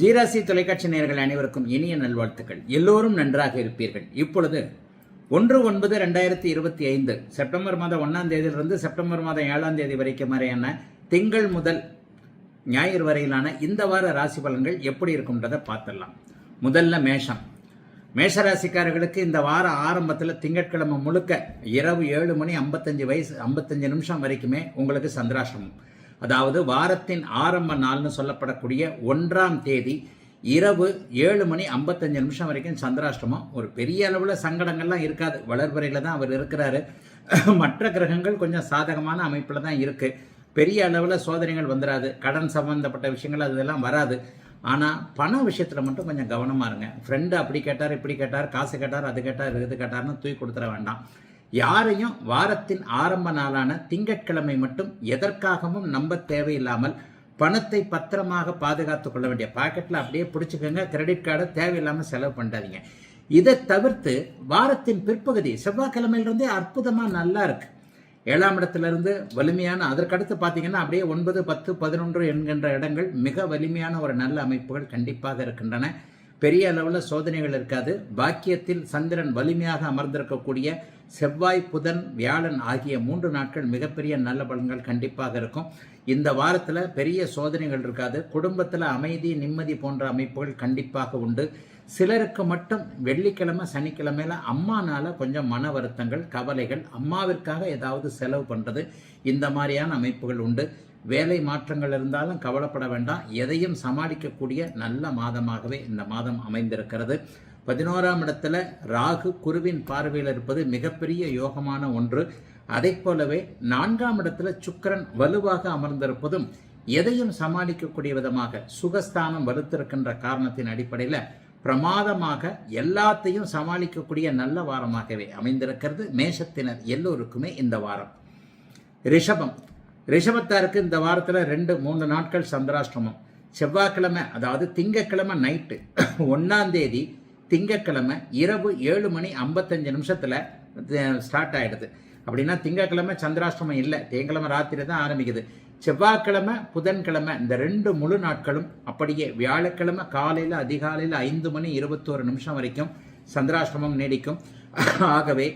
ஜீராசி தொலைக்காட்சி நேயர்கள் அனைவருக்கும் இனிய நல்வாழ்த்துக்கள். எல்லோரும் நன்றாக இருப்பீர்கள். இப்பொழுது 1/9/2025 செப்டம்பர் மாதம் 1ஆம் தேதியிலிருந்து செப்டம்பர் மாதம் 7ஆம் தேதி வரைக்கும் வரையான திங்கள் முதல் ஞாயிறு வரையிலான இந்த வார ராசி பலன்கள் எப்படி இருக்கும்ன்றதை பார்த்துடலாம். முதல்ல மேஷம். மேஷராசிக்காரர்களுக்கு இந்த வார ஆரம்பத்தில் திங்கட்கிழமை முழுக்க இரவு 7 மணி 55 நிமிஷம் வரைக்குமே உங்களுக்கு சந்திராஷ்டமம். அதாவது வாரத்தின் ஆரம்ப நாள்னு சொல்லப்படக்கூடிய 1ஆம் தேதி இரவு 7 மணி 55 நிமிஷம் வரைக்கும் சந்திராஷ்டமம். ஒரு பெரிய அளவில் சங்கடங்கள்லாம் இருக்காது. வளர்வரையில் தான் அவர் இருக்கிறாரு. மற்ற கிரகங்கள் கொஞ்சம் சாதகமான அமைப்பில் தான் இருக்குது. பெரிய அளவில் சோதனைகள் வந்துடாது. கடன் சம்பந்தப்பட்ட விஷயங்கள் அதெல்லாம் வராது. ஆனால் பண விஷயத்தில் மட்டும் கொஞ்சம் கவனமாக இருங்க. ஃப்ரெண்டு அப்படி கேட்டார், இப்படி கேட்டார், காசு கேட்டார், அது கேட்டார், இது கேட்டார்னு தூக்கி கொடுத்துட வேண்டாம். யாரையும் வாரத்தின் ஆரம்ப நாளான திங்கட்கிழமை மட்டும் எதற்காகவும் நம்ப தேவையில்லாமல் பணத்தை பத்திரமாக பாதுகாத்து கொள்ள வேண்டிய பாக்கெட்டில் அப்படியே பிடிச்சிக்கோங்க. கிரெடிட் கார்டை தேவையில்லாமல் செலவு பண்ணாதீங்க. இதை தவிர்த்து வாரத்தின் பிற்பகுதி செவ்வாய்க்கிழமையிலிருந்தே அற்புதமாக நல்லா இருக்கு. 7ஆம் இடத்திலிருந்து வலிமையான, அதற்கடுத்து பார்த்தீங்கன்னா அப்படியே 9, 10, 11 என்கின்ற இடங்கள் மிக வலிமையான ஒரு நல்ல அமைப்புகள் கண்டிப்பாக இருக்கின்றன. பெரிய அளவில் சோதனைகள் இருக்காது. பாக்கியத்தில் சந்திரன் வலிமையாக அமர்ந்திருக்கக்கூடிய செவ்வாய், புதன், வியாழன் ஆகிய 3 நாட்கள் மிகப்பெரிய நல்ல பலன்கள் கண்டிப்பாக இருக்கும். இந்த வாரத்தில் பெரிய சோதனைகள் இருக்காது. குடும்பத்தில் அமைதி, நிம்மதி போன்ற அமைப்புகள் கண்டிப்பாக உண்டு. சிலருக்கு மட்டும் வெள்ளிக்கிழமை, சனிக்கிழமையில அம்மானால கொஞ்சம் மன வருத்தங்கள், கவலைகள், அம்மாவிற்காக ஏதாவது செலவு பண்ணுறது, இந்த மாதிரியான அமைப்புகள் உண்டு. வேலை மாற்றங்கள் இருந்தாலும் கவலைப்பட வேண்டாம். எதையும் சமாளிக்கக்கூடிய நல்ல மாதமாகவே இந்த மாதம் அமைந்திருக்கிறது. 11ஆம் இடத்துல ராகு குருவின் பார்வையில் இருப்பது மிகப்பெரிய யோகமான ஒன்று. அதை போலவே 4ஆம் இடத்துல சுக்கிரன் வலுவாக அமர்ந்திருப்பதும் எதையும் சமாளிக்கக்கூடிய விதமாக சுகஸ்தானம் வலுத்திருக்கின்ற காரணத்தின் அடிப்படையில் பிரமாதமாக எல்லாத்தையும் சமாளிக்கக்கூடிய நல்ல வாரமாகவே அமைந்திருக்கிறது. மேஷத்தினர் எல்லோருக்குமே இந்த வாரம். ரிஷபம். ரிஷபத்தாருக்கு இந்த வாரத்தில் 2-3 நாட்கள் சந்திராஷ்டமம். செவ்வாய்க்கிழமை, அதாவது திங்கக்கிழமை நைட்டு 1ஆம் தேதி திங்கக்கிழமை இரவு 7 மணி 55 நிமிஷத்தில் ஸ்டார்ட் ஆகிடுது. அப்படின்னா திங்கக்கிழமை சந்திராஷ்டமம் இல்லை, திங்கக்கிழமை ராத்திரி தான் ஆரம்பிக்குது. செவ்வாய்க்கிழமை, புதன்கிழமை இந்த 2 முழு நாட்களும், அப்படியே வியாழக்கிழமை காலையில் அதிகாலையில் 5 மணி 21 நிமிஷம் வரைக்கும் சந்திராஷ்டமம் நீடிக்கும். ஆகவே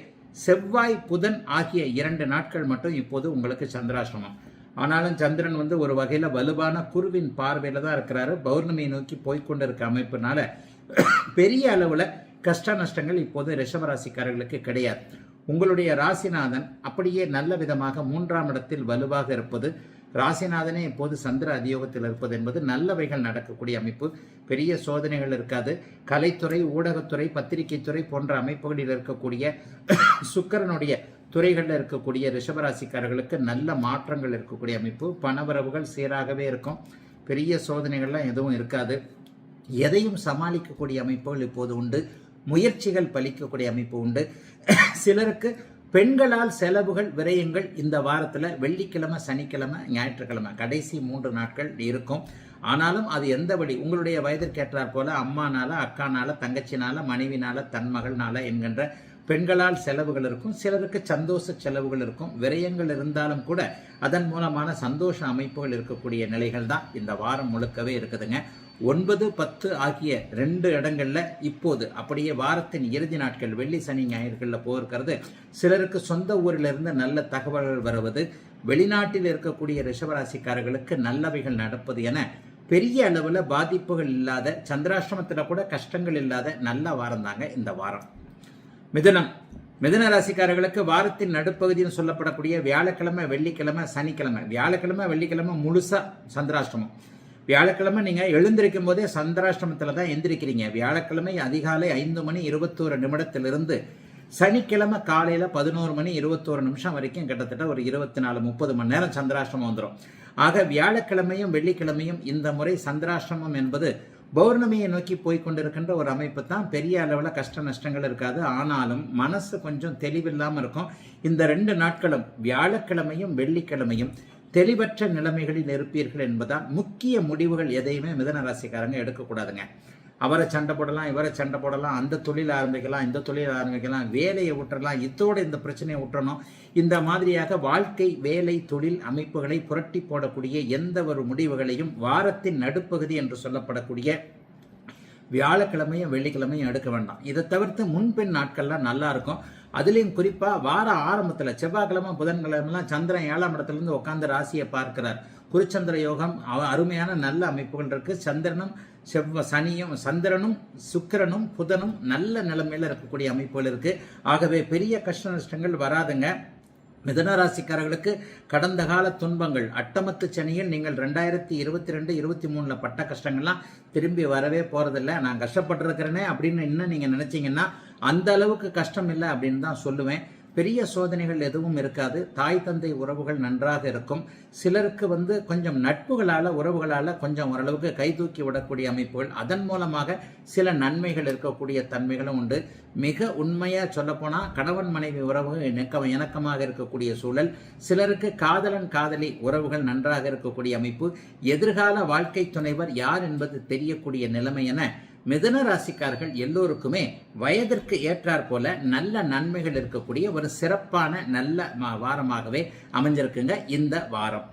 செவ்வாய், புதன் ஆகிய 2 நாட்கள் மட்டும் இப்போது உங்களுக்கு சந்திராஷ்டமம். ஆனாலும் சந்திரன் ஒரு வகையில் வலுவான குருவின் பார்வையில் தான் இருக்கிறாரு. பௌர்ணமியை நோக்கி போய்கொண்டு இருக்க அமைப்புனால பெரிய அளவில் கஷ்ட நஷ்டங்கள் இப்போது ரிஷபராசிக்காரர்களுக்கு கிடையாது. உங்களுடைய ராசிநாதன் அப்படியே நல்ல விதமாக 3ஆம் இடத்தில் வலுவாக இருப்பது, ராசிநாதனே இப்போது சந்திர அதியோகத்தில் இருப்பது என்பது நல்லவைகள் நடக்கக்கூடிய அமைப்பு. பெரிய சோதனைகள் இருக்காது. கலைத்துறை, ஊடகத்துறை, பத்திரிகை துறை போன்ற அமைப்புகளில் இருக்கக்கூடிய சுக்கிரனுடைய துறைகளில் இருக்கக்கூடிய ரிஷபராசிக்காரர்களுக்கு நல்ல மாற்றங்கள் இருக்கக்கூடிய அமைப்பு. பணவரவுகள் சீராகவே இருக்கும். பெரிய சோதனைகள்லாம் எதுவும் இருக்காது. எதையும் சமாளிக்கக்கூடிய அமைப்புகள் இப்போது உண்டு. முயற்சிகள் பலிக்கக்கூடிய அமைப்பு உண்டு. சிலருக்கு பெண்களால் செலவுகள், விரயங்கள் இந்த வாரத்தில் வெள்ளிக்கிழமை, சனிக்கிழமை, ஞாயிற்றுக்கிழமை கடைசி 3 நாட்கள் இருக்கும். ஆனாலும் அது எந்த வழி, உங்களுடைய வயதிற்கேற்றாற் போல அம்மானால, அக்கானால, தங்கச்சினால, மனைவினால, தன்மகள்னால என்கின்ற பெண்களால் செலவுகள் இருக்கும். சிலருக்கு சந்தோஷ செலவுகள் இருக்கும். விரயங்கள் இருந்தாலும் கூட அதன் மூலமான சந்தோஷ அமைப்புகள் இருக்கக்கூடிய நிலைகள் தான் இந்த வாரம் முழுக்கவே இருக்குதுங்க. 9, 10 ஆகிய 2 இடங்கள்ல இப்போது அப்படியே வாரத்தின் இறுதி நாட்கள் வெள்ளி, சனி, ஞாயிறுகளில் போயிருக்கிறது. சிலருக்கு சொந்த ஊரிலிருந்து நல்ல தகவல்கள் வருவது, வெளிநாட்டில் இருக்கக்கூடிய ரிஷபராசிக்காரர்களுக்கு நல்லவைகள் நடப்பது என பெரிய அளவில் பாதிப்புகள் இல்லாத, சந்திராஷ்டமத்தில் கூட கஷ்டங்கள் இல்லாத நல்ல வாரம் தாங்க இந்த வாரம். மிதுனம். மிதுன ராசிக்காரர்களுக்கு வாரத்தின் நடுப்பகுதின்னு சொல்லப்படக்கூடிய வியாழக்கிழமை, வெள்ளிக்கிழமை, சனிக்கிழமை, வியாழக்கிழமை, வெள்ளிக்கிழமை முழுசா சந்திராஷ்டமம். வியாழக்கிழமை நீங்கள் எழுந்திருக்கும் போதே சந்திராஷ்டமத்தில் தான் எந்திரிக்கிறீங்க. வியாழக்கிழமை அதிகாலை 5 மணி 21 நிமிடத்திலிருந்து சனிக்கிழமை காலையில் 11 மணி 21 நிமிஷம் வரைக்கும் கிட்டத்தட்ட ஒரு 24-30 மணி நேரம் சந்திராஷ்டமம் வந்துடும். ஆக வியாழக்கிழமையும் வெள்ளிக்கிழமையும் இந்த முறை சந்திராஷ்டமம் என்பது பௌர்ணமியை நோக்கி போய்கொண்டிருக்கின்ற ஒரு அமைப்பு தான். பெரிய அளவில் கஷ்ட நஷ்டங்கள் இருக்காது. ஆனாலும் மனசு கொஞ்சம் தெளிவில்லாமல் இருக்கும். இந்த 2 நாட்களும் வியாழக்கிழமையும் வெள்ளிக்கிழமையும் தெளிவற்ற நிலைமைகளில் இருப்பீர்கள் என்பதால் முக்கிய முடிவுகள் எதையுமே மிதுன ராசிக்காரங்க எடுக்கக்கூடாதுங்க. அவரை சண்டை போடலாம், இவரை சண்டை போடலாம், அந்த தொழில் ஆரம்பிக்கலாம், இந்த தொழில் ஆரம்பிக்கலாம், வேலையை விட்டுறலாம், இதோட இந்த பிரச்சனையை விட்டுறணும். இந்த மாதிரியாக வாழ்க்கை, வேலை, தொழில் அமைப்புகளை புரட்டி போடக்கூடிய எந்த ஒரு முடிவுகளையும் வாரத்தின் நடுப்பகுதி என்று சொல்லப்படக்கூடிய வியாழக்கிழமையும் வெள்ளிக்கிழமையும் எடுக்க வேண்டாம். இதை தவிர்த்து முன்பின் நாட்கள்லாம் நல்லா இருக்கும். அதுலேயும் குறிப்பாக வார ஆரம்பத்தில் செவ்வாய்க்கிழமை புதன்கிழமெல்லாம் சந்திரன் 7ஆம் இடத்துலேருந்து உட்காந்து ராசியை பார்க்கிறார். குருச்சந்திர யோகம் அருமையான நல்ல அமைப்புகள் இருக்கு. சந்திரனும் சுக்கிரனும் புதனும் நல்ல நிலைமையில் இருக்கக்கூடிய அமைப்புகள் இருக்கு. ஆகவே பெரிய கஷ்ட நஷ்டங்கள் வராதுங்க. மிதுனராசிக்காரர்களுக்கு கடந்த கால துன்பங்கள், அட்டமத்து சனியில் நீங்கள் 2022-23 பட்ட கஷ்டங்கள்லாம் திரும்பி வரவே போறதில்லை. நான் கஷ்டப்பட்டிருக்கிறேனே அப்படின்னு இன்னும் நீங்க நினைச்சீங்கன்னா அந்த அளவுக்கு கஷ்டம் இல்லை அப்படின்னு தான் சொல்லுவேன். பெரிய சோதனைகள் எதுவும் இருக்காது. தாய் தந்தை உறவுகள் நன்றாக இருக்கும். சிலருக்கு கொஞ்சம் நட்புகளால் உறவுகளால் கொஞ்சம் ஓரளவுக்கு கைதூக்கி விடக்கூடிய அமைப்புகள், அதன் மூலமாக சில நன்மைகள் இருக்கக்கூடிய தன்மைகளும் உண்டு. மிக உண்மையாக சொல்லப்போனால் கணவன் மனைவி உறவு இணக்கமாக இருக்கக்கூடிய சூழல். சிலருக்கு காதலன் காதலி உறவுகள் நன்றாக இருக்கக்கூடிய அமைப்பு. எதிர்கால வாழ்க்கை துணைவர் யார் என்பது தெரியக்கூடிய நிலைமை என மிதுன ராசிக்காரர்கள் எல்லோருக்குமே வயதிற்கு ஏற்றாற் போல நல்ல நன்மைகள் இருக்கக்கூடிய ஒரு சிறப்பான நல்ல வாரமாகவே அமைஞ்சிருக்குங்க இந்த வாரம்.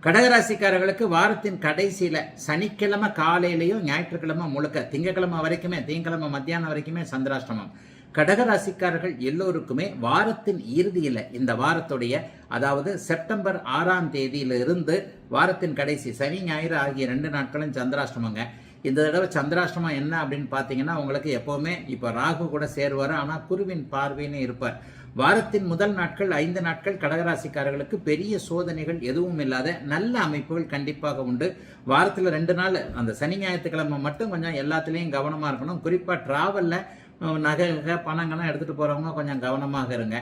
கடகராசிக்காரர்களுக்கு வாரத்தின் கடைசியில சனிக்கிழமை காலையிலையும் ஞாயிற்றுக்கிழமை முழுக்க திங்கக்கிழமை மத்தியானம் வரைக்குமே சந்திராஷ்டமம். கடகராசிக்காரர்கள் எல்லோருக்குமே வாரத்தின் இறுதியில் இந்த வாரத்துடைய அதாவது செப்டம்பர் 6ஆம் தேதியிலிருந்து வாரத்தின் கடைசி சனி ஞாயிறு ஆகிய 2 நாட்களும் சந்திராஷ்டமங்க. இந்த தடவை சந்திராஷ்டமம் என்ன அப்படின்னு பார்த்தீங்கன்னா உங்களுக்கு எப்போவுமே இப்போ ராகு கூட சேருவார், ஆனால் குருவின் பார்வைன்னு இருப்பார். வாரத்தின் முதல் நாட்கள் 5 நாட்கள் கடகராசிக்காரர்களுக்கு பெரிய சோதனைகள் எதுவும் இல்லாத நல்ல அமைப்புகள் கண்டிப்பாக உண்டு. வாரத்தில் 2 நாள் அந்த சனி ஞாயிற்றுக்கிழமை மட்டும் கொஞ்சம் எல்லாத்துலேயும் கவனமாக இருக்கணும். குறிப்பாக ட்ராவலில் நகை பணங்கள்லாம் எடுத்துகிட்டு போகிறவங்க கொஞ்சம் கவனமாக இருங்க.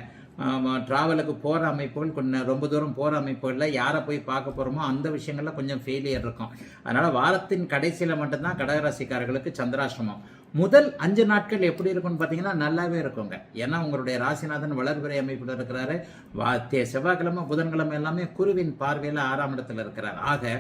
ட்ராவலுக்கு போகிற அமைப்புகள் கொஞ்சம் ரொம்ப தூரம் போகிற அமைப்புகளில் யாரை போய் பார்க்க போகிறோமோ அந்த விஷயங்களில் கொஞ்சம் ஃபெயிலியர் இருக்கும். அதனால் வாரத்தின் கடைசியில் மட்டும்தான் கடகராசிக்காரர்களுக்கு சந்திராஷ்டமம். முதல் 5 நாட்கள் எப்படி இருக்கும்னு பார்த்தீங்கன்னா நல்லாவே இருக்குங்க. ஏன்னா உங்களுடைய ராசிநாதன் வளர்பிறை அமைப்பில் இருக்கிறாரு. செவ்வாய்க்கிழமை புதன்கிழமை எல்லாமே குருவின் பார்வையில் 6ஆம் இடத்துல இருக்கிறார். ஆக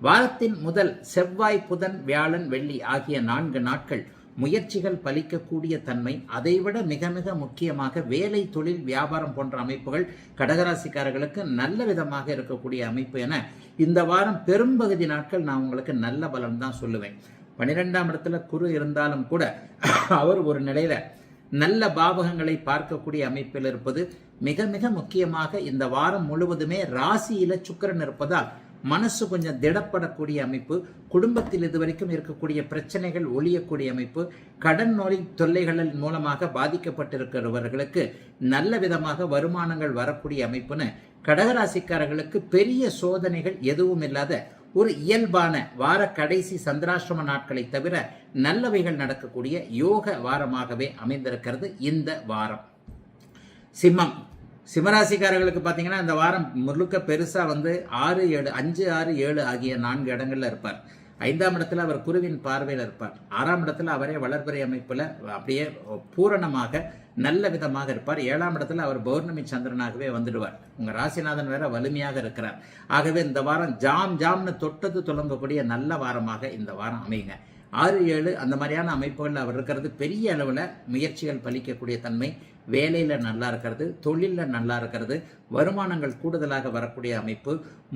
வாரத்தின் முதல் செவ்வாய், புதன், வியாழன், வெள்ளி ஆகிய 4 நாட்கள் முயற்சிகள் பலிக்கக்கூடிய தன்மை, அதைவிட மிக மிக முக்கியமாக வேலை, தொழில், வியாபாரம் போன்ற அமைப்புகள் கடகராசிக்காரர்களுக்கு நல்ல விதமாக இருக்கக்கூடிய அமைப்பு என இந்த வாரம் பெரும்பகுதி நாட்கள் நான் உங்களுக்கு நல்ல பலன் தான் சொல்லுவேன். 12ஆம் இடத்துல குரு இருந்தாலும் கூட அவர் ஒரு நிலையில நல்ல பாவகங்களை பார்க்கக்கூடிய அமைப்பில் இருப்பது மிக மிக முக்கியமாக. இந்த வாரம் முழுவதுமே ராசியில சுக்கிரன் இருப்பதால் மனசு கொஞ்சம் திடப்படக்கூடிய அமைப்பு. குடும்பத்தில் இதுவரைக்கும் இருக்கக்கூடிய பிரச்சனைகள் ஒழியக்கூடிய அமைப்பு. கடன் நோய் தொல்லைகளின் மூலமாக பாதிக்கப்பட்டிருக்கிறவர்களுக்கு நல்ல விதமாக வருமானங்கள் வரக்கூடிய அமைப்புன்னு கடகராசிக்காரர்களுக்கு பெரிய சோதனைகள் எதுவும் இல்லாத ஒரு இயல்பான வார கடைசி சந்திராஷ்டம நாட்களை தவிர நல்லவைகள் நடக்கக்கூடிய யோக வாரமாகவே அமைந்திருக்கிறது இந்த வாரம். சிம்மராசிக்காரர்களுக்கு பார்த்தீங்கன்னா இந்த வாரம் முழுக்க பெருசாக 5, 6, 7 ஆகிய 4 இடங்கள்ல இருப்பார். 5ஆம் இடத்துல அவர் குருவின் பார்வையில் இருப்பார். 6ஆம் இடத்துல அவரே வளர்பிறை அமைப்பில் அப்படியே பூரணமாக நல்ல விதமாக இருப்பார். 7ஆம் இடத்துல அவர் பௌர்ணமி சந்திரனாகவே வந்துடுவார். உங்கள் ராசிநாதன் வேற வலிமையாக இருக்கிறார். ஆகவே இந்த வாரம் ஜாம்னு தொட்டது தொடங்கக்கூடிய நல்ல வாரமாக இந்த வாரம் அமையுங்க. 6, 7 அந்த மாதிரியான அமைப்புகளில் அவர் இருக்கிறது பெரிய அளவில் முயற்சிகள் பலிக்கக்கூடிய தன்மை. வேலையில் நல்லா இருக்கிறது, தொழிலில் நல்லா இருக்கிறது, வருமானங்கள் கூடுதலாக வரக்கூடிய அமைப்பு.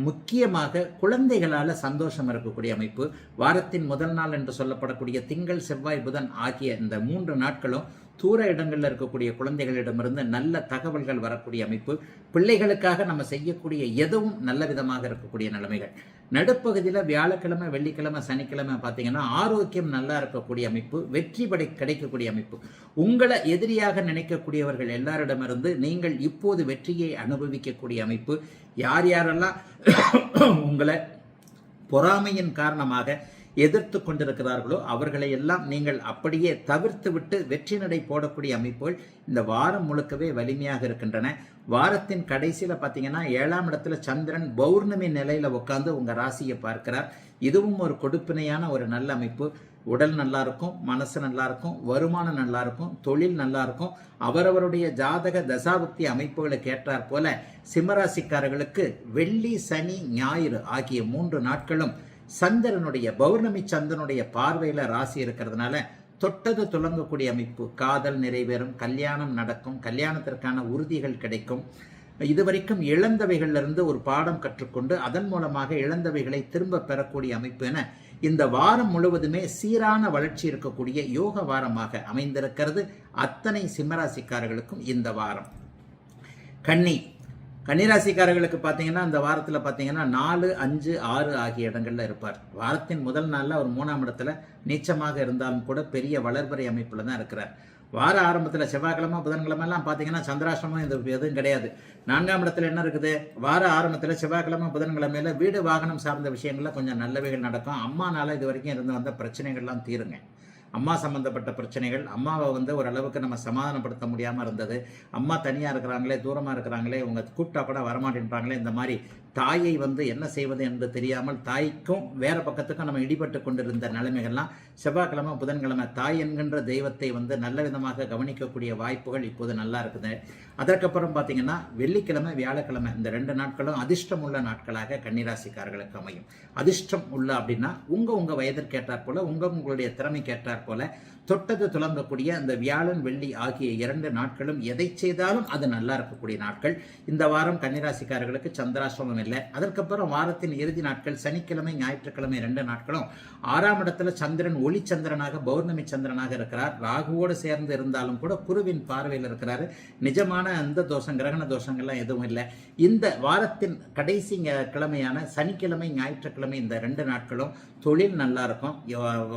முக்கியமாக குழந்தைகளால் சந்தோஷம் இருக்கக்கூடிய அமைப்பு. வாரத்தின் முதல் நாள் என்று சொல்லப்படக்கூடிய திங்கள், செவ்வாய், புதன் ஆகிய இந்த 3 நாட்களும் தூர இடங்களில் இருக்கக்கூடிய குழந்தைகளிடமிருந்து நல்ல தகவல்கள் வரக்கூடிய அமைப்பு. பிள்ளைகளுக்காக நம்ம செய்யக்கூடிய எதுவும் நல்ல விதமாக இருக்கக்கூடிய நிலைமைகள். நடுப்பகுதியில் வியாழக்கிழமை, வெள்ளிக்கிழமை, சனிக்கிழமை பார்த்தீங்கன்னா ஆரோக்கியம் நல்லா இருக்கக்கூடிய அமைப்பு. வெற்றி கிடைக்கக்கூடிய அமைப்பு. உங்களை எதிரியாக நினைக்கக்கூடியவர்கள் எல்லாரிடமிருந்து நீங்கள் இப்போது வெற்றியை அனுபவிக்கக்கூடிய அமைப்பு. யாரெல்லாம் உங்களை பொறாமையின் காரணமாக எதிர்த்து கொண்டிருக்கிறார்களோ அவர்களை எல்லாம் நீங்கள் அப்படியே தவிர்த்து விட்டு வெற்றி நடை போடக்கூடிய அமைப்புகள் இந்த வாரம் முழுக்கவே வலிமையாக இருக்கின்றன. வாரத்தின் கடைசியில் பார்த்தீங்கன்னா 7ஆம் இடத்துல சந்திரன் பௌர்ணமி நிலையில் உட்காந்து உங்கள் ராசியை பார்க்கிறார். இதுவும் ஒரு கொடுப்பினையான ஒரு நல்ல அமைப்பு. உடல் நல்லா இருக்கும், மனசு நல்லா இருக்கும், வருமானம் நல்லா இருக்கும், தொழில் நல்லா இருக்கும். அவரவருடைய ஜாதக தசாபுக்தி அமைப்புகளுக்கு ஏற்றாற் போல சிம்மராசிக்காரர்களுக்கு வெள்ளி, சனி, ஞாயிறு ஆகிய 3 நாட்களும் சந்திரனுடைய பௌர்ணமி சந்திரனுடைய பார்வையில ராசி இருக்கிறதுனால தொட்டது துலங்கக்கூடிய அமைப்பு, காதல் நிறைவேறும், கல்யாணம் நடக்கும், கல்யாணத்திற்கான உறுதிகள் கிடைக்கும். இதுவரைக்கும் இழந்தவைகளிலிருந்து ஒரு பாடம் கற்றுக்கொண்டு அதன் மூலமாக இழந்தவைகளை திரும்ப பெறக்கூடிய அமைப்பு என இந்த வாரம் முழுவதுமே சீரான வளர்ச்சி இருக்கக்கூடிய யோக வாரமாக அமைந்திருக்கிறது அத்தனை சிம்மராசிக்காரர்களுக்கும் இந்த வாரம். கன்னிராசிக்காரர்களுக்கு பார்த்தீங்கன்னா இந்த வாரத்தில் பார்த்தீங்கன்னா 4, 5, 6 ஆகிய இடங்கள்ல இருப்பார். வாரத்தின் முதல் நாளில் அவர் 3ஆம் இடத்துல நீச்சமாக இருந்தாலும் கூட பெரிய வளர்பறை அமைப்புல தான் இருக்கிறார். வார ஆரம்பத்தில் செவ்வாய்க்கிழமை புதன்கிழமை எல்லாம் பார்த்தீங்கன்னா சந்திராஷ்டிரமம் இது எதுவும் கிடையாது. 4ஆம் இடத்துல என்ன இருக்குது? வார ஆரம்பத்தில் செவ்வாய்க்கிழமை புதன்கிழமையில வீடு வாகனம் சார்ந்த விஷயங்கள்ல கொஞ்சம் நல்லவைகள் நடக்கும். அம்மானால இது வரைக்கும் இருந்து வந்த பிரச்சனைகள்லாம் தீருங்க. அம்மா சம்பந்தப்பட்ட பிரச்சனைகள், அம்மாவை ஓரளவுக்கு நம்ம சமாதானப்படுத்த முடியாமல் இருந்தது. அம்மா தனியாக இருக்கிறாங்களே, தூரமாக இருக்கிறாங்களே, இவங்க கூப்பிட்டா கூட வரமாட்டேன்றாங்களே, இந்த மாதிரி தாயை என்ன செய்வது என்று தெரியாமல் தாய்க்கும் வேற பக்கத்துக்கும் நம்ம இடிபட்டு கொண்டிருந்த நிலைமைகள்லாம் செவ்வாய்க்கிழமை புதன்கிழமை தாய் என்கின்ற தெய்வத்தை நல்ல விதமாக கவனிக்கக்கூடிய வாய்ப்புகள் இப்போது நல்லா இருக்குது. அதற்கப்புறம் பார்த்தீங்கன்னா வெள்ளிக்கிழமை வியாழக்கிழமை இந்த 2 நாட்களும் அதிர்ஷ்டம் உள்ள நாட்களாக கன்னிராசிக்காரர்களுக்கு அமையும். அதிர்ஷ்டம் உள்ள அப்படின்னா உங்க வயதிற்கு ஏற்றாற் போல உங்களுடைய திறமைக்கு ஏற்றாற் போல தொட்டது துலங்கக்கூடிய அந்த வியாழன் வெள்ளி ஆகிய 2 நாட்களும் எதை செய்தாலும் அது நல்லா இருக்கக்கூடிய நாட்கள். இந்த வாரம் கன்னிராசிக்காரர்களுக்கு சந்திராசிரமம் இல்லை. அதற்கப்புறம் வாரத்தின் இறுதி நாட்கள் சனிக்கிழமை ஞாயிற்றுக்கிழமை 2 நாட்களும் 6ஆம் இடத்துல சந்திரன் ஒளி சந்திரனாக பௌர்ணமி சந்திரனாக இருக்கிறார். ராகுவோடு சேர்ந்து இருந்தாலும் கூட குருவின் பார்வையில் இருக்கிறாரு. நிஜமான அந்த தோஷம் கிரகண தோஷங்கள்லாம் எதுவும் இல்லை. இந்த வாரத்தின் கடைசி கிழமையான சனிக்கிழமை ஞாயிற்றுக்கிழமை இந்த 2 நாட்களும் தொழில் நல்லா இருக்கும்.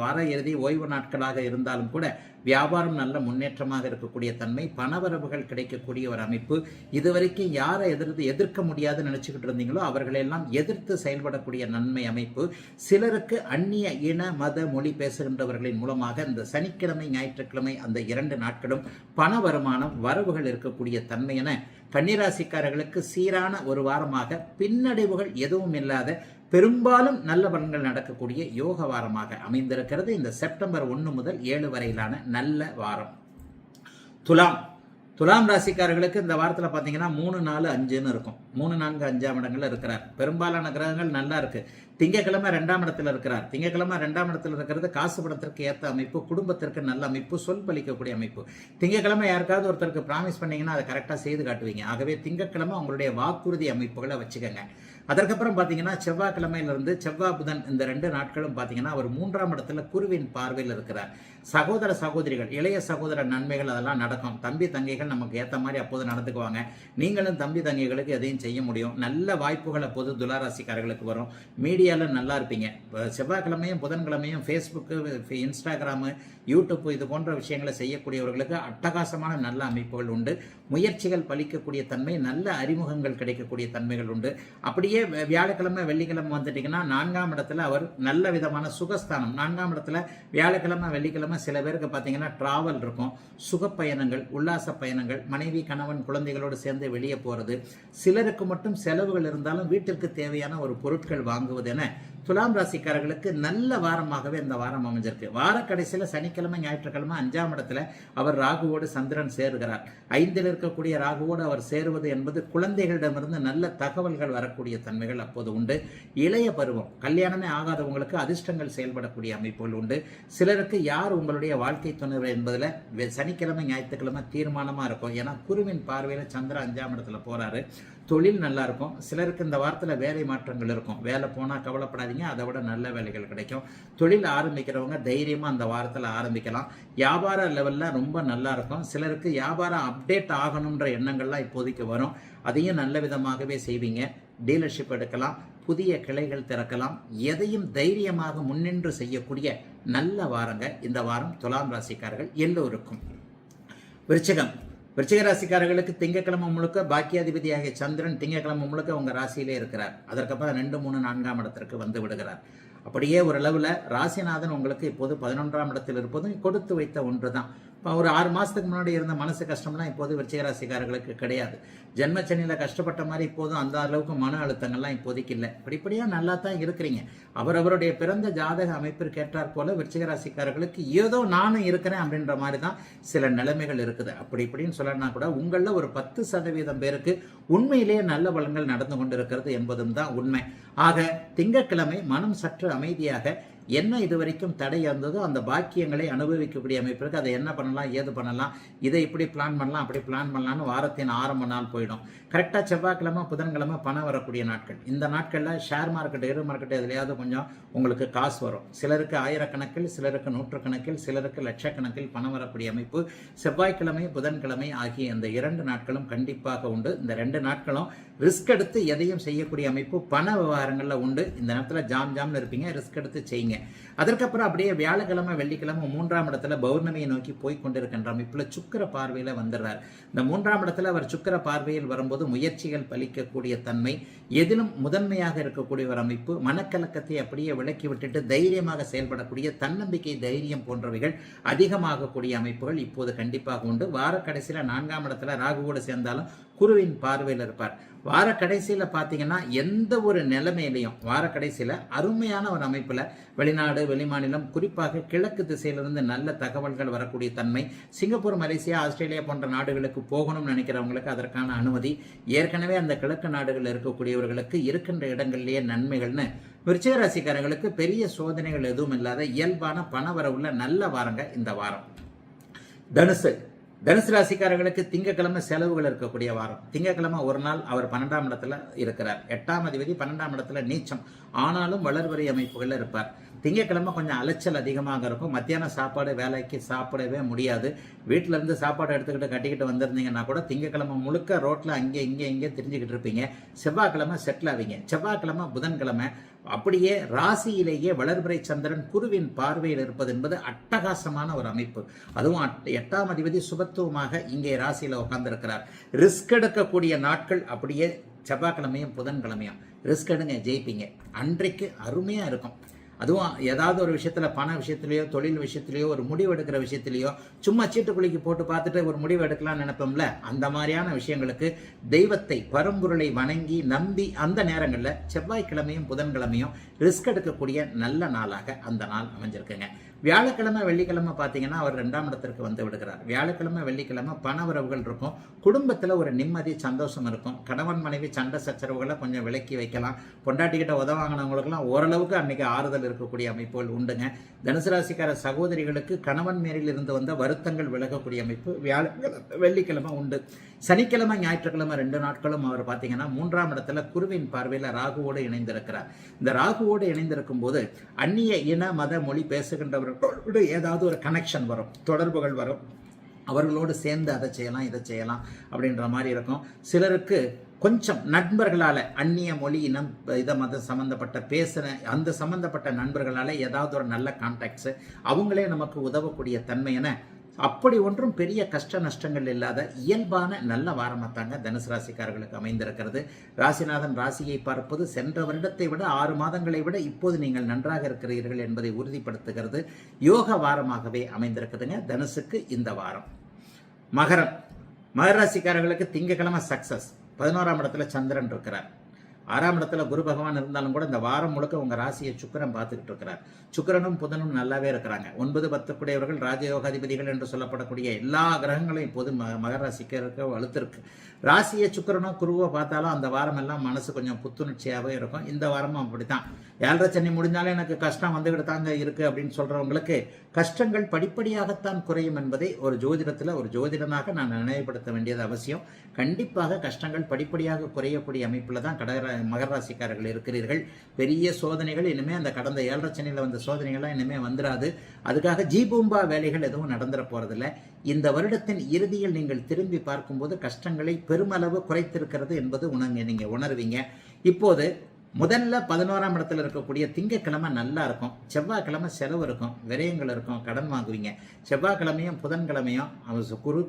வார இறுதி ஓய்வு நாட்களாக இருந்தாலும் கூட வியாபாரம் நல்ல முன்னேற்றமாக இருக்கக்கூடிய தன்மை, பணவரவுகள் கிடைக்கக்கூடிய ஒரு அமைப்பு. இதுவரைக்கும் யாரை எதிர்க்க முடியாதுன்னு நினைச்சுக்கிட்டு இருந்தீங்களோ அவர்களெல்லாம் எதிர்த்து செயல்படக்கூடிய நன்மை அமைப்பு. சிலருக்கு அந்நிய இன மத மொழி பேசுகின்றவர்களின் மூலமாக இந்த சனிக்கிழமை ஞாயிற்றுக்கிழமை அந்த 2 நாட்களும் பண வருமானம் வரவுகள் இருக்கக்கூடிய தன்மை என கன்னிராசிக்காரர்களுக்கு சீரான ஒரு வாரமாக பின்னடைவுகள் எதுவும் இல்லாத பெரும்பாலும் நல்ல பலன்கள் நடக்கக்கூடிய யோக வாரமாக அமைந்திருக்கிறது இந்த செப்டம்பர் 1 முதல் 7 வரையிலான நல்ல வாரம். துலாம் ராசிக்காரர்களுக்கு இந்த வாரத்தில் பார்த்தீங்கன்னா 3, 4, 5ன்னு இருக்கும். 3, 4, 5ஆம் இடங்கள்ல இருக்கிறார். பெரும்பாலான கிரகங்கள் நல்லா இருக்கு. திங்கக்கிழமை 2ஆம் இடத்துல இருக்கிறார். திங்கக்கிழமை 2ஆம் இடத்துல இருக்கிறது காசு பணத்திற்கு ஏற்ற அமைப்பு, குடும்பத்திற்கு நல்ல அமைப்பு, சொல் பலிக்கக்கூடிய அமைப்பு. திங்கக்கிழமை யாருக்காவது ஒருத்தருக்கு ப்ராமிஸ் பண்ணீங்கன்னா அதை கரெக்டாக செய்து காட்டுவீங்க. ஆகவே திங்கக்கிழமை உங்களுடைய வாக்குறுதி அமைப்புகளை வச்சுக்கோங்க. அதற்கப்புறம் பார்த்தீங்கன்னா செவ்வாய்க்கிழமையிலிருந்து செவ்வாய் புதன் இந்த 2 நாட்களும் பார்த்தீங்கன்னா அவர் 3ஆம் இடத்துல குருவின் பார்வையில் இருக்கிறார். சகோதர சகோதரிகள், இளைய சகோதர நன்மைகள் அதெல்லாம் நடக்கும். தம்பி தங்கைகள் நமக்கு ஏற்ற மாதிரி அப்போது நடந்துக்குவாங்க. நீங்களும் தம்பி தங்கைகளுக்கு எதையும் செய்ய முடியும். நல்ல வாய்ப்புகள் அப்போது துளாராசிக்காரர்களுக்கு வரும். மீடியாவில் நல்லா இருப்பீங்க. செவ்வாய்க்கிழமையும் புதன்கிழமையும் ஃபேஸ்புக்கு, இன்ஸ்டாகிராமு, யூடியூப் இது போன்ற விஷயங்களை செய்யக்கூடியவர்களுக்கு அட்டகாசமான நல்ல அமைப்புகள் உண்டு. முயற்சிகள் பலிக்கக்கூடிய தன்மை, நல்ல அறிமுகங்கள் கிடைக்கக்கூடிய தன்மைகள் உண்டு. அப்படியே வியாழக்கிழமை வெள்ளிக்கிழமை வந்துட்டீங்கன்னா 4ஆம் இடத்துல அவர் நல்ல விதமான சுகஸ்தானம். 4ஆம் இடத்துல வியாழக்கிழமை வெள்ளிக்கிழமை சில பேருக்கு பார்த்தீங்கன்னா டிராவல் இருக்கும், சுகப்பயணங்கள், உல்லாச பயணங்கள், மனைவி கணவன் குழந்தைகளோடு சேர்ந்து வெளியே போறது, சிலருக்கு மட்டும் செலவுகள் இருந்தாலும் வீட்டிற்கு தேவையான ஒரு பொருட்கள் வாங்குவது என துலாம் ராசிக்காரர்களுக்கு நல்ல வாரமாகவே இந்த வாரம் அமைஞ்சிருக்கு. வார கடைசியில் சனிக்கிழமை ஞாயிற்றுக்கிழமை 5ஆம் இடத்துல அவர் ராகுவோடு சந்திரன் சேருகிறார். 5ல் இருக்கக்கூடிய ராகுவோடு அவர் சேருவது என்பது குழந்தைகளிடமிருந்து நல்ல தகவல்கள் வரக்கூடிய தன்மைகள் அப்போது உண்டு. இளைய பருவம், கல்யாணமே ஆகாதவங்களுக்கு அதிர்ஷ்டங்கள் செயல்படக்கூடிய அமைப்புகள் உண்டு. சிலருக்கு யார் உங்களுடைய வாழ்க்கை துணை என்பதில் சனிக்கிழமை ஞாயிற்றுக்கிழமை தீர்மானமாக இருக்கும். ஏன்னா குருவின் பார்வையில் சந்திரன் 5ஆம் இடத்துல போறாரு. தொழில் நல்லா இருக்கும். சிலருக்கு இந்த வாரத்தில் வேலை மாற்றங்கள் இருக்கும். வேலை போனால் கவலைப்படாதீங்க, அதை விட நல்ல வேலைகள் கிடைக்கும். தொழில் ஆரம்பிக்கிறவங்க தைரியமாக அந்த வாரத்தில் ஆரம்பிக்கலாம். வியாபார லெவலில் ரொம்ப நல்லா இருக்கும். சிலருக்கு வியாபாரம் அப்டேட் ஆகணுன்ற எண்ணங்கள்லாம் இப்போதைக்கு வரும். அதையும் நல்ல விதமாகவே செய்வீங்க. டீலர்ஷிப் எடுக்கலாம், புதிய கிளைகள் திறக்கலாம். எதையும் தைரியமாக முன்னின்று செய்யக்கூடிய நல்ல வாரங்க இந்த வாரம் துலாம் ராசிக்காரர்கள் எல்லோருக்கும். விருச்சிக ராசிக்காரர்களுக்கு திங்கக்கிழமை முழுக்க பாக்கியாதிபதியாகிய சந்திரன் திங்கக்கிழமை முழுக்க உங்க ராசியிலே இருக்கிறார். அதற்கப்புறம் 2, 3, 4ஆம் இடத்திற்கு வந்து விடுகிறார். அப்படியே ஒரு அளவில் ராசிநாதன் உங்களுக்கு இப்போது 11ஆம் இடத்தில் இருப்பதும் கொடுத்து வைத்த ஒன்று தான். இப்போ ஒரு 6 மாதத்துக்கு முன்னாடி இருந்த மனசு கஷ்டம்லாம் இப்போது விருச்சிக ராசிக்காரர்களுக்கு கிடையாது. ஜென்மச்சனியில் கஷ்டப்பட்ட மாதிரி இப்போதும் அந்த அளவுக்கு மன அழுத்தங்கள்லாம் இப்போதைக்கு இல்லை. படிப்படியாக நல்லா தான் இருக்கிறீங்க. அவரவருடைய பிறந்த ஜாதக அமைப்பிற்கு ஏற்றாற் போல விருச்சிக ராசிக்காரர்களுக்கு ஏதோ நானும் இருக்கிறேன் அப்படின்ற மாதிரி தான் சில நிலைமைகள் இருக்குது. அப்படி இப்படின்னு சொல்லனா கூட உங்களில் ஒரு 10% பேருக்கு உண்மையிலேயே நல்ல பலன்கள் நடந்து கொண்டு இருக்கிறது என்பதும் தான் உண்மை. ஆக திங்கட்கிழமை மனம் சற்று அமைதியாக என்ன இதுவரைக்கும் தடை இருந்ததோ அந்த பாக்கியங்களை அனுபவிக்கக்கூடிய அமைப்பிற்கு அதை என்ன பண்ணலாம், ஏது பண்ணலாம், இதை இப்படி பிளான் பண்ணலாம், அப்படி பிளான் பண்ணலாம்னு வாரத்தின் ஆரம்ப நாள் போயிடும். கரெக்டாக செவ்வாய்க்கிழமை புதன்கிழமை பணம் வரக்கூடிய நாட்கள். இந்த நாட்களில் ஷேர் மார்க்கெட், ஏர் மார்க்கெட் எதுலையாவது கொஞ்சம் உங்களுக்கு காசு வரும். சிலருக்கு ஆயிரக்கணக்கில், சிலருக்கு நூற்றுக்கணக்கில், சிலருக்கு லட்சக்கணக்கில் பணம் வரக்கூடிய அமைப்பு செவ்வாய்க்கிழமை புதன்கிழமை ஆகிய இந்த 2 நாட்களும் கண்டிப்பாக உண்டு. இந்த 2 நாட்களும் ரிஸ்க் எடுத்து எதையும் செய்யக்கூடிய அமைப்பு பண விவகாரங்களில் உண்டு. இந்த நேரத்தில் ஜாம்னு இருப்பீங்க, ரிஸ்க் எடுத்து செய்யுங்க. அதற்கப்புறம் அப்படியே வியாழக்கிழமை வெள்ளிக்கிழமை 3ஆம் இடத்துல பௌர்ணமியை நோக்கி போய் கொண்டிருக்கின்ற அமைப்புல சுக்கிர பார்வையில வந்துடுறார். இந்த 3ஆம் இடத்துல அவர் சுக்கிர பார்வையில் வரும்போது முயற்சிகள் பலிக்கக்கூடிய தன்மை, எதிலும் முதன்மையாக இருக்கக்கூடிய ஒரு அமைப்பு, மனக்கலக்கத்தை அப்படியே விலக்கி விட்டுட்டு தைரியமாக செயல்படக்கூடிய தன்னம்பிக்கை, தைரியம் போன்றவைகள் அதிகமாகக்கூடிய அமைப்புகள் இப்போது கண்டிப்பாக உண்டு. வார கடைசியில் 4ஆம் இடத்துல ராகுவோடு சேர்ந்தாலும் குருவின் பார்வையில் இருப்பார். வார கடைசியில் பார்த்தீங்கன்னா எந்த ஒரு நிலைமையிலையும் வார கடைசியில் அருமையான ஒரு அமைப்பில் வெளிநாடு, வெளிமாநிலம், குறிப்பாக கிழக்கு திசையிலிருந்து நல்ல தகவல்கள் வரக்கூடிய தன்மை. சிங்கப்பூர், மலேசியா, ஆஸ்திரேலியா போன்ற நாடுகளுக்கு போகணும்னு நினைக்கிறவங்களுக்கு அதற்கான அனுமதி. ஏற்கனவே அந்த கிழக்கு நாடுகளில் இருக்கக்கூடியவர்களுக்கு இருக்கின்ற இடங்களிலேயே நன்மைகள்னு விருச்சிக ராசிக்காரர்களுக்கு பெரிய சோதனைகள் எதுவும் இல்லாத இயல்பான பணவரவுள்ள நல்ல வாரங்க இந்த வாரம். தனுசு ராசிக்காரர்களுக்கு திங்கக்கிழமை செலவுகள் இருக்கக்கூடிய வாரம். திங்கக்கிழமை ஒரு நாள் அவர் 12ஆம் இடத்துல இருக்கிறார். 8ஆம் அதிபதி 12ஆம் இடத்துல நீச்சம், ஆனாலும் வளர்வரி அமைப்புகளில் இருப்பார். திங்கக்கிழமை கொஞ்சம் அலைச்சல் அதிகமாக இருக்கும். மத்தியானம் சாப்பாடு வேலைக்கு சாப்பிடவே முடியாது. வீட்டில இருந்து சாப்பாடு எடுத்துக்கிட்டு கட்டிக்கிட்டு வந்திருந்தீங்கன்னா கூட திங்கக்கிழமை முழுக்க ரோட்டில் இங்கே தெரிஞ்சுக்கிட்டு இருப்பீங்க. செவ்வாய்க்கிழமை செட்டில் ஆவீங்க. செவ்வாய்க்கிழமை புதன்கிழமை அப்படியே ராசியிலேயே வளர்பிறை சந்திரன் குருவின் பார்வையில் இருப்பது என்பது அட்டகாசமான ஒரு அமைப்பு. அதுவும் 8ஆம் அதிபதி சுபத்துவமாக இங்கே ராசியில் உட்கார்ந்திருக்கிறார். ரிஸ்க் எடுக்கக்கூடிய நாட்கள் அப்படியே செவ்வாய்க்கிழமையும் புதன்கிழமையும் ரிஸ்க் எடுங்க, ஜெயிப்பீங்க. அன்றைக்கு அருமையாக இருக்கும். அதுவும் ஏதாவது ஒரு விஷயத்தில், பண விஷயத்திலையோ தொழில் விஷயத்திலையோ ஒரு முடிவு எடுக்கிற விஷயத்திலையோ சும்மா சீட்டுக்குழிக்கு போட்டு பார்த்துட்டு ஒரு முடிவு எடுக்கலாம்னு நினைப்போம்ல, அந்த மாதிரியான விஷயங்களுக்கு தெய்வத்தை, பரம்பொருளை வணங்கி நம்பி அந்த நேரங்களில் செவ்வாய்க்கிழமையும் புதன்கிழமையும் ரிஸ்க் எடுக்கக்கூடிய நல்ல நாளாக அந்த நாள் அமைஞ்சிருக்குங்க. வியாழக்கிழமை வெள்ளிக்கிழமை பார்த்தீங்கன்னா அவர் 2ஆம் இடத்திற்கு வந்து விடுகிறார். வியாழக்கிழமை வெள்ளிக்கிழமை பண வரவுகள் இருக்கும். குடும்பத்தில் ஒரு நிம்மதி, சந்தோஷம் இருக்கும். கணவன் மனைவி சண்டை சச்சரவுகளை கொஞ்சம் விலக்கி வைக்கலாம். பொண்டாட்டிக்கிட்ட உதவாங்கினவங்களுக்கெல்லாம் ஓரளவுக்கு அன்னைக்கு ஆறுதல் இருக்கக்கூடிய அமைப்புகள் உண்டுங்க. தனுசு ராசிக்கார சகோதரிகளுக்கு கணவன் மேலில் இருந்து வந்த வருத்தங்கள் விலகக்கூடிய அமைப்பு வெள்ளிக்கிழமை உண்டு. சனிக்கிழமை ஞாயிற்றுக்கிழமை 2 நாட்களும் அவர் பார்த்தீங்கன்னா 3ஆம் இடத்துல குருவின் பார்வையில் ராகுவோடு இணைந்திருக்கிறார். இந்த ராகுவோடு இணைந்திருக்கும் போது அந்நிய இன மத மொழி பேசுகின்றவர்களோடு ஏதாவது ஒரு கனெக்ஷன் வரும், தொடர்புகள் வரும். அவர்களோடு சேர்ந்து அதை செய்யலாம், இதை செய்யலாம் அப்படின்ற மாதிரி இருக்கும். சிலருக்கு கொஞ்சம் நண்பர்களால் அந்நிய மொழி, இனம், இதை மதம் சம்மந்தப்பட்ட பேசுகிற அந்த சம்மந்தப்பட்ட நண்பர்களால் ஏதாவது ஒரு நல்ல கான்டாக்ட்ஸு, அவங்களே நமக்கு உதவக்கூடிய தன்மை என அப்படி ஒன்றும் பெரிய கஷ்ட நஷ்டங்கள் இல்லாத இயல்பான நல்ல வாரமாத்தாங்க தனுசு ராசிக்காரர்களுக்கு அமைந்திருக்கிறது. ராசிநாதன் ராசியை பார்ப்பது சென்ற வருடத்தை விட 6 மாதங்களை விட இப்போது நீங்கள் நன்றாக இருக்கிறீர்கள் என்பதை உறுதிப்படுத்துகிறது. யோக வாரமாகவே அமைந்திருக்குதுங்க தனுசுக்கு இந்த வாரம். மகர ராசிக்காரர்களுக்கு திங்கக்கிழமை சக்சஸ். 11ஆம் இடத்துல சந்திரன் இருக்கிறார். 6ஆம் இடத்துல குரு பகவான் இருந்தாலும் கூட இந்த வாரம் முழுக்க உங்க ராசியை சுக்கிரன் பார்த்துக்கிட்டு இருக்கிறார். சுக்கிரனும் புதனும் நல்லாவே இருக்கிறாங்க. 9, 10 கூடியவர்கள் ராஜயோகாதிபதிகள் என்று சொல்லப்படக்கூடிய எல்லா கிரகங்களையும் இப்போது மகர ராசிக்கு இருக்க வலுத்திருக்கு. ராசியை சுக்கிரனோ குருவோ பார்த்தாலும் அந்த வாரம் எல்லாம் மனசு கொஞ்சம் புத்துணர்ச்சியாகவே இருக்கும். இந்த வாரமும் அப்படித்தான். 7.5 சனி முடிஞ்சாலும் எனக்கு கஷ்டம் வந்துகிட்டு தாங்க இருக்கு அப்படின்னு சொல்றவங்களுக்கு கஷ்டங்கள் படிப்படியாகத்தான் குறையும் என்பதை ஒரு ஜோதிடத்தில் ஒரு ஜோதிடனாக நான் நினைவுபடுத்த வேண்டியது அவசியம். கண்டிப்பாக கஷ்டங்கள் படிப்படியாக குறையக்கூடிய அமைப்பில் தான் மகர ராசிக்காரர்கள் இருக்கிறீர்கள். பெரிய சோதனைகள் இனிமேல் அந்த கடந்த 7.5 சனியில் வந்த சோதனைகள்லாம் இனிமேல் வந்துடாது. அதுக்காக ஜீபூம்பா வேலைகள் எதுவும் நடந்துட போறதில்லை. இந்த வருடத்தின் இறுதியில் நீங்கள் திரும்பி பார்க்கும்போது கஷ்டங்களை பெருமளவு குறைத்திருக்கிறது என்பது நீங்கள் உணர்வீங்க. இப்போது முதல்ல 11ஆம் இடத்துல இருக்கக்கூடிய திங்கட்கிழமை நல்லா இருக்கும், செவ்வாய்க்கிழமை செலவு இருக்கும், விரயங்கள் இருக்கும், கடன் வாங்குவீங்க. செவ்வாய்க்கிழமையும் புதன்கிழமையும்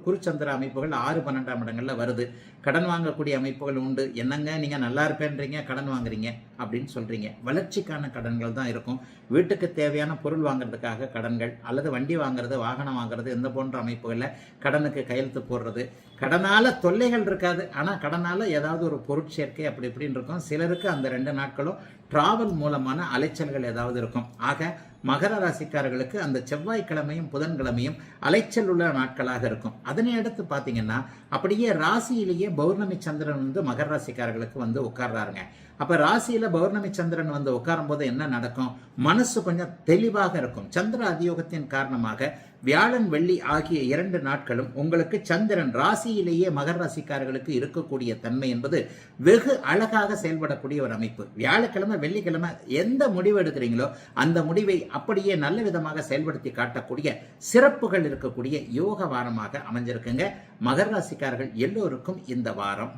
குருச்சந்திர அமைப்புகள் 6, 12ஆம் இடங்கள்ல வருது. கடன் வாங்கக்கூடிய அமைப்புகள் உண்டு. என்னங்க நீங்க நல்லா இருப்பேன்றீங்க, கடன் வாங்குறீங்க அப்படின்னு சொல்றீங்க. வளர்ச்சிக்கான கடன்கள் தான் இருக்கும். வீட்டுக்கு தேவையான பொருள் வாங்குறதுக்காக கடன்கள், அல்லது வண்டி வாங்குறது, வாகனம் வாங்குறது, இந்த போன்ற அமைப்புகளில் கடனுக்கு கையெழுத்து போடுறது. கடனால தொல்லைகள் இருக்காது, ஆனால் கடனால ஏதாவது ஒரு பொருட்சேர்க்கை அப்படி இப்படின்னு இருக்கும். சிலருக்கு அந்த 2 நாட்களும் டிராவல் மூலமான அலைச்சல்கள் ஏதாவது இருக்கும். ஆக மகர ராசிக்காரர்களுக்கு அந்த செவ்வாய்க்கிழமையும் புதன்கிழமையும் அலைச்சல் உள்ள நாட்களாக இருக்கும். அதனை அடுத்து பார்த்தீங்கன்னா அப்படியே ராசியிலேயே பௌர்ணமி சந்திரன் வந்து மகர ராசிக்காரர்களுக்கு வந்து உட்கார்றாருங்க. அப்ப ராசியில பௌர்ணமி சந்திரன் வந்து உட்காரும் போது என்ன நடக்கும்? மனசு கொஞ்சம் தெளிவாக இருக்கும். சந்திர அதியோகத்தின் காரணமாக வியாழன் வெள்ளி ஆகிய 2 நாட்களும் உங்களுக்கு சந்திரன் ராசியிலேயே மகர ராசிக்காரர்களுக்கு இருக்கக்கூடிய தன்மை என்பது வெகு அழகாக செயல்படக்கூடிய ஒரு அமைப்பு. வியாழக்கிழமை வெள்ளிக்கிழமை எந்த முடிவு எடுக்கிறீங்களோ அந்த முடிவை அப்படியே நல்ல விதமாக செயல்படுத்தி காட்டக்கூடிய சிறப்புகள் இருக்கக்கூடிய யோக வாரமாக அமைஞ்சிருக்குங்க. மகர ராசிக்காரர்கள் எல்லோருக்கும் இந்த வாரம்.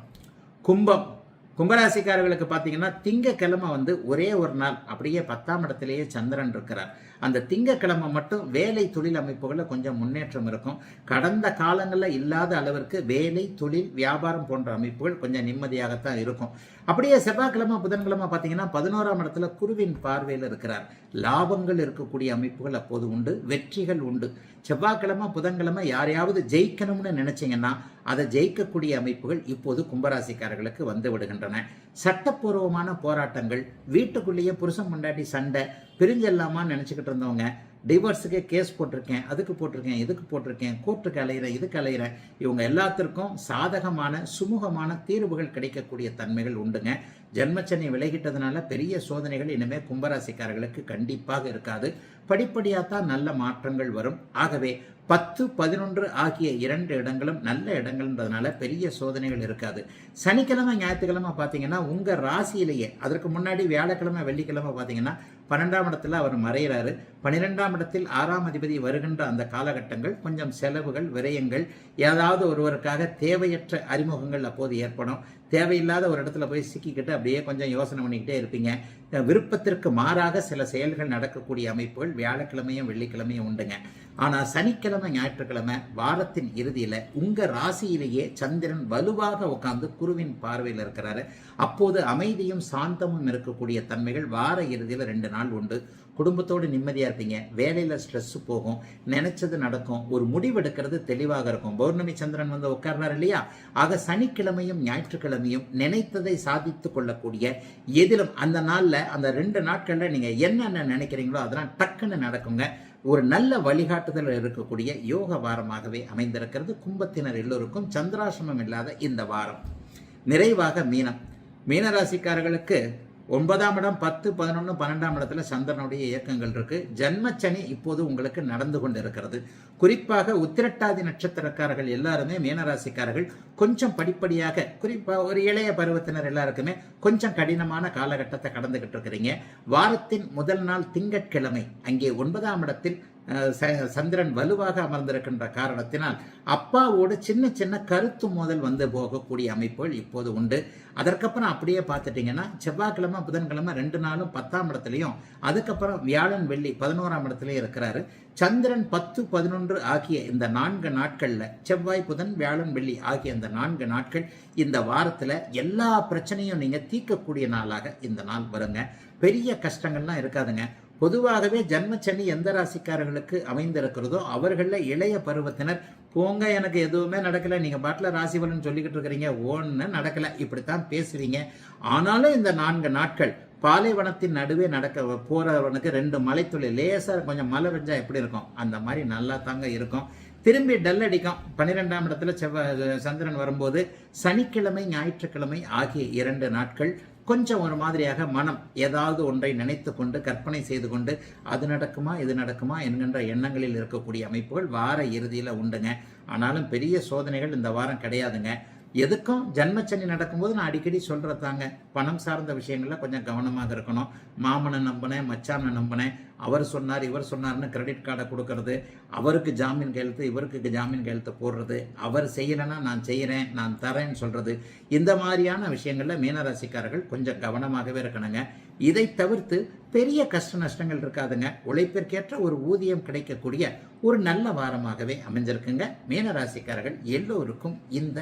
கும்பராசிக்காரர்களுக்கு பார்த்தீங்கன்னா திங்கக்கிழமை வந்து ஒரே ஒரு நாள் அப்படியே 10ஆம் இடத்திலேயே சந்திரன் இருக்கிறார். அந்த திங்கக்கிழமை மட்டும் வேலை தொழில் அமைப்புகளில் கொஞ்சம் முன்னேற்றம் இருக்கும். கடந்த காலங்களில் இல்லாத அளவிற்கு வேலை தொழில் வியாபாரம் போன்ற அமைப்புகள் கொஞ்சம் நிம்மதியாகத்தான் இருக்கும். அப்படியே செவ்வாய்க்கிழமை புதன்கிழமை பார்த்தீங்கன்னா 11ஆம் இடத்துல குருவின் பார்வையில் இருக்கிறார். லாபங்கள் இருக்கக்கூடிய அமைப்புகள் அப்போது உண்டு, வெற்றிகள் உண்டு. செவ்வாய்க்கிழமை புதன்கிழமை யாரையாவது ஜெயிக்கணும்னு நினைச்சீங்கன்னா அதை ஜெயிக்கக்கூடிய அமைப்புகள் இப்போது கும்பராசிக்காரர்களுக்கு வந்து விடுகின்றன. சட்டப்பூர்வமான போராட்டங்கள், வீட்டுக்குள்ளேயே புருஷன் முண்டாட்டி சண்டை, பிரிஞ்செல்லாமான்னு நினச்சிக்கிட்டு இருந்தவங்க டிவோர்ஸுக்கே கேஸ் போட்டிருக்கேன், அதுக்கு போட்டிருக்கேன், இதுக்கு போட்டிருக்கேன், கோர்ட்டுக்கு அலைகிறேன், இதுக்கு அலைகிறேன், இவங்க எல்லாத்திற்கும் சாதகமான சுமூகமான தீர்வுகள் கிடைக்கக்கூடிய தன்மைகள் உண்டுங்க. ஜென்மச்சனி விலகிட்டதுனால பெரிய சோதனைகள் இனிமேல் கும்பராசிக்காரர்களுக்கு கண்டிப்பாக இருக்காது. படிப்படியாக தான் நல்ல மாற்றங்கள் வரும். ஆகவே 10, 11 ஆகிய 2 இடங்களும் நல்ல இடங்கள்ன்றதுனால பெரிய சோதனைகள் இருக்காது. சனிக்கிழமை ஞாயிற்றுக்கிழமை பார்த்தீங்கன்னா உங்கள் ராசியிலேயே, அதற்கு முன்னாடி வியாழக்கிழமை வெள்ளிக்கிழமை பார்த்தீங்கன்னா 12ஆம் இடத்துல அவர் மறைகிறாரு. 12ஆம் இடத்தில் 6ஆம் அதிபதி வருகின்ற அந்த காலகட்டங்கள் கொஞ்சம் செலவுகள், விரயங்கள், ஏதாவது ஒருவருக்காக தேவையற்ற அறிமுகங்கள் அப்போது ஏற்படும். தேவையில்லாத ஒரு இடத்துல போய் சிக்கிக்கிட்டு அப்படியே கொஞ்சம் யோசனை பண்ணிக்கிட்டே இருப்பீங்க. விருப்பத்திற்கு மாறாக சில செயல்கள் நடக்கக்கூடிய அமைப்புகள் வியாழக்கிழமையும் வெள்ளிக்கிழமையும் உண்டுங்க. ஆனால் சனிக்கிழமை ஞாயிற்றுக்கிழமை வாரத்தின் இறுதியில் உங்கள் ராசியிலேயே சந்திரன் வலுவாக உட்கார்ந்து குருவின் பார்வையில் இருக்கிறாரு. அப்போது அமைதியும் சாந்தமும் இருக்கக்கூடிய தன்மைகள் வார இறுதியில் 2 நாள் உண்டு. குடும்பத்தோடு நிம்மதியாக இருப்பீங்க. வேலையில் ஸ்ட்ரெஸ் போகும், நினைச்சது நடக்கும், ஒரு முடிவெடுக்கிறது தெளிவாக இருக்கும். பௌர்ணமி சந்திரன் வந்து உட்கார்றாரு இல்லையா? ஆக சனிக்கிழமையும் ஞாயிற்றுக்கிழமையும் நினைத்ததை சாதித்து கொள்ளக்கூடிய எதிலும் அந்த நாளில், அந்த 2 நாட்களில் நீங்கள் என்னென்ன நினைக்கிறீங்களோ அதெல்லாம் டக்குன்னு நடக்குங்க. ஒரு நல்ல வழிகாட்டுதல் இருக்கக்கூடிய யோக வாரமாகவே அமைந்திருக்கிறது. கும்பத்தினர் எல்லோருக்கும் சந்திராசிரமம் இல்லாத இந்த வாரம். நிறைவாக மீனராசிக்காரர்களுக்கு 9ஆம் இடம், 10, 11, 12ஆம் இடத்துல சந்திரனுடைய இயக்கங்கள் இருக்கு. ஜன்மச்சனி இப்போது உங்களுக்கு நடந்து கொண்டு இருக்கிறது. குறிப்பாக உத்திரட்டாதி நட்சத்திரக்காரர்கள் எல்லாருமே மீனராசிக்காரர்கள் கொஞ்சம் படிப்படியாக, குறிப்பாக ஒரு இளைய பருவத்தினர் எல்லாருக்குமே கொஞ்சம் கடினமான காலகட்டத்தை கடந்துகிட்டு இருக்கிறீங்க. வாரத்தின் முதல் நாள் திங்கட்கிழமை அங்கே 9ஆம் இடத்தில் சந்திரன் வலுவாக அமர்ந்திருக்கின்ற காரணத்தினால் அப்பாவோடு சின்ன சின்ன கருத்து மோதல் வந்து போகக்கூடிய அமைப்புகள் இப்போது உண்டு. அதற்கப்புறம் அப்படியே பார்த்துட்டீங்கன்னா செவ்வாய்க்கிழமை புதன்கிழமை 2 நாளும் 10ஆம் இடத்துலையும், அதுக்கப்புறம் வியாழன் வெள்ளி 11ஆம் இடத்துலையும் இருக்கிறாரு. சந்திரன் 10, 11 ஆகிய இந்த 4 நாட்களில், செவ்வாய் புதன் வியாழன் வெள்ளி ஆகிய இந்த 4 நாட்கள் இந்த வாரத்தில் எல்லா பிரச்சனையும் நீங்கள் தீர்க்கக்கூடிய நாளாக இந்த நாள் வருங்க. பெரிய கஷ்டங்கள்லாம் இருக்காதுங்க. பொதுவாகவே ஜன்மச்சனி எந்த ராசிக்காரர்களுக்கு அமைந்திருக்கிறதோ அவர்களில் இளைய பருவத்தினர் போங்க எனக்கு எதுவுமே நடக்கலை, நீங்கள் பாட்டில் ராசி பலன் சொல்லிக்கிட்டு இருக்கிறீங்க, ஒன்று நடக்கலை, இப்படித்தான் பேசுவீங்க. ஆனாலும் இந்த 4 நாட்கள் பாலைவனத்தின் நடுவே நடக்க போறவனுக்கு 2 மலைத்துளி லேசாக கொஞ்சம் மழை பெஞ்சா எப்படி இருக்கும் அந்த மாதிரி நல்லா தாங்க இருக்கும். திரும்பி டல் அடிக்கும். 12ஆம் இடத்துல சந்திரன் வரும்போது சனிக்கிழமை ஞாயிற்றுக்கிழமை ஆகிய 2 நாட்கள் கொஞ்சம் ஒரு மாதிரியாக மனம் ஏதாவது ஒன்றை நினைத்து கொண்டு கற்பனை செய்து கொண்டு அது நடக்குமா இது நடக்குமா என்கின்ற எண்ணங்களில் இருக்கக்கூடிய அமைப்புகள் வார இறுதியில் உண்டுங்க. ஆனாலும் பெரிய சோதனைகள் இந்த வாரம் கிடையாதுங்க. எதுக்கும் ஜன்மச்சனி நடக்கும்போது நான் அடிக்கடி சொல்கிறதாங்க, பணம் சார்ந்த விஷயங்களில் கொஞ்சம் கவனமாக இருக்கணும். மாமனை நம்பினேன், மச்சானை நம்பினேன், அவர் சொன்னார் இவர் சொன்னார்னு கிரெடிட் கார்டை கொடுக்கறது, அவருக்கு ஜாமீன் கையெழுத்து இவருக்கு ஜாமீன் கையெழுத்து போடுறது, அவர் செய்யலைன்னா நான் செய்கிறேன் நான் தரேன்னு சொல்கிறது, இந்த மாதிரியான விஷயங்களில் மீனராசிக்காரர்கள் கொஞ்சம் கவனமாகவே இருக்கணுங்க. இதை தவிர்த்து பெரிய கஷ்ட நஷ்டங்கள் இருக்காதுங்க. உழைப்பிற்கேற்ற ஒரு ஊதியம் கிடைக்கக்கூடிய ஒரு நல்ல வாரமாகவே அமைஞ்சிருக்குங்க. மீனராசிக்காரர்கள் எல்லோருக்கும் இந்த